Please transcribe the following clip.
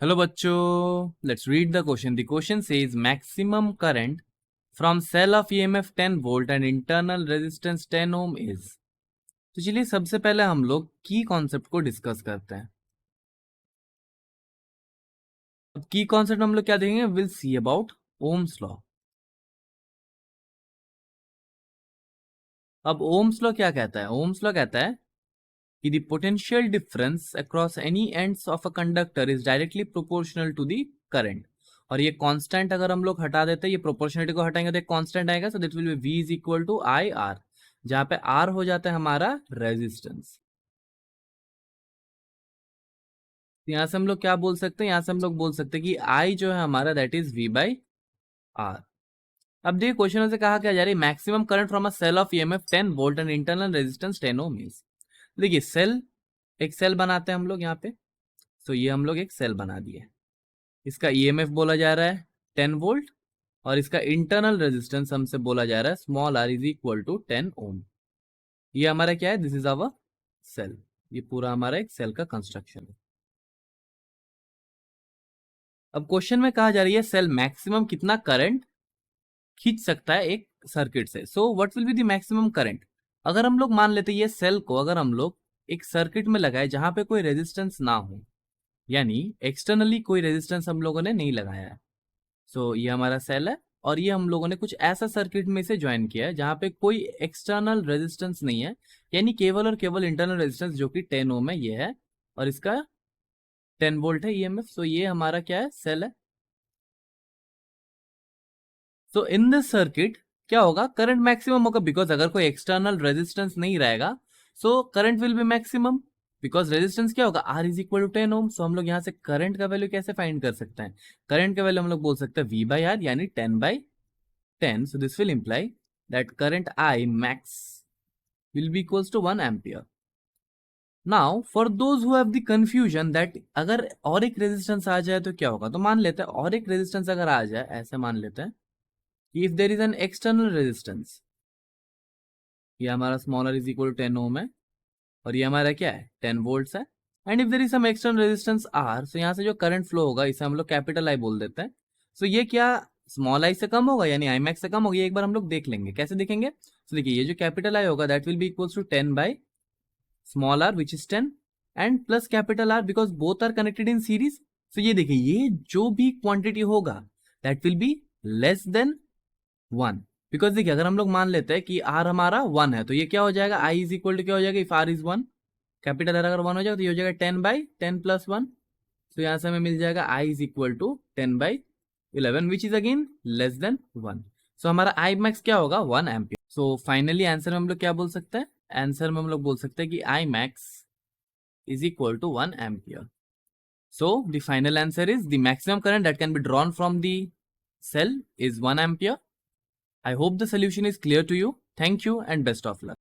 Hello बच्चों, let's read the question. The question says maximum current from cell of EMF 10 volt and internal resistance 10 ohm is. तो चलिए सबसे पहले हम लोग की कॉन्सेप्ट को डिस्कस करते हैं. अब की कॉन्सेप्ट हम लोग क्या देखेंगे, will see about ohm's law. अब ओम्स लॉ क्या कहता है? ओम्स लॉ कहता है कि the potential difference across any ends of a conductor is directly proportional to the current. और ये कांस्टेंट अगर हम लोग हटा देते हैं, ये प्रोपोर्शनलिटी को हटाएंगे तो एक कांस्टेंट आएगा, so that will be v is equal to I R, जहां पे r हो जाता है हमारा रेजिस्टेंस. यहां से हम लोग क्या बोल सकते हैं? यहां से हम लोग बोल सकते हैं कि I जो है हमारा that is v by R. अब देखिए क्वेश्चन से कहा क्या जा रही है, maximum current from a cell of EMF 10 volt and internal resistance 10 ohm is. देखिए सेल, एक सेल बनाते हैं हम लोग यहाँ पे. तो ये हम लोग एक सेल बना दिए. इसका ईएमएफ बोला जा रहा है 10 वोल्ट और इसका इंटरनल रेजिस्टेंस हमसे बोला जा रहा है small r is equal to 10 ohm. ये हमारा क्या है? This is our cell. ये पूरा हमारा एक सेल का कंस्ट्रक्शन है. अब क्वेश्चन में कहा जा रही है सेल मैक्सिमम कितना करंट खींच सकता है एक सर्किट से. So what will be the maximum current. अगर हम लोग मान लेते हैं ये सेल को अगर हम लोग एक सर्किट में लगाए जहां पे कोई रेजिस्टेंस ना हो, यानी एक्सटर्नली कोई रेजिस्टेंस हम लोगों ने नहीं लगाया है. सो ये हमारा सेल है और ये हम लोगों ने कुछ ऐसा सर्किट में से ज्वाइन किया है जहां पे कोई एक्सटर्नल रेजिस्टेंस नहीं है, यानी केवल और केवल इंटरनल रेजिस्टेंस जो कि 10 ओम है ये है, और इसका 10 वोल्ट है ईएमएफ. सो ये हमारा क्या है? सेल है. सो इन दिस सर्किट क्या होगा? करंट मैक्सिमम होगा, बिकॉज अगर कोई एक्सटर्नल रेजिस्टेंस नहीं रहेगा so current will be maximum, because resistance क्या होगा? R इज इक्वल टू 10 ओम. सो हम लोग यहाँ से करंट का वैल्यू कैसे फाइंड कर सकते हैं? करंट का वैल्यू हम लोग बोल सकते हैं V बाई आर, यानी 10 by 10. So this will imply that current I max will be equals to 1 ampere. Now for those who have the confusion that अगर और एक रेजिस्टेंस आ जाए तो क्या होगा, तो मान लेते हैं और एक रेजिस्टेंस अगर आ जाए, ऐसे मान लेते हैं कि if there is an external resistance, ये हमारा smaller is equal to 10 ohm है और ये हमारा क्या है? 10 वोल्ट्स है. And if there is some external resistance r, so यहाँ से जो करंट फ्लो होगा इसे हम लोग कैपिटल आई बोल देते हैं. सो ये क्या स्मॉल आई से कम होगा, यानी आई मैक्स से कम होगा. ये एक बार हम लोग देख लेंगे. कैसे देखेंगे? तो देखिए ये जो कैपिटल आई होगा that will be equals to 10 by small r which is 10 and plus capital R, because both are connected in series. So ये देखिए ये जो भी क्वांटिटी होगा that will be less than 1. Because देखिए अगर हम लोग मान लेते हैं कि आर हमारा 1 है तो ये क्या हो जाएगा? आई इज इक्वल टू क्या हो जाएगा? If R is 1, capital R अगर 1 हो जाएगा तो ये हो जाएगा 10 बाई 10 प्लस 1. तो यहां से हमें मिल जाएगा I is equal to 10 by 11 which is again less than 1. So हमारा आई मैक्स क्या होगा? 1 एम्पियर. सो फाइनली आंसर में हम लोग क्या बोल सकते हैं? आंसर में हम लोग बोल सकते हैं कि I max is equal to 1 ampere. So the final answer is the maximum current that can be drawn from the cell is 1 ampere. I hope the solution is clear to you. Thank you and best of luck.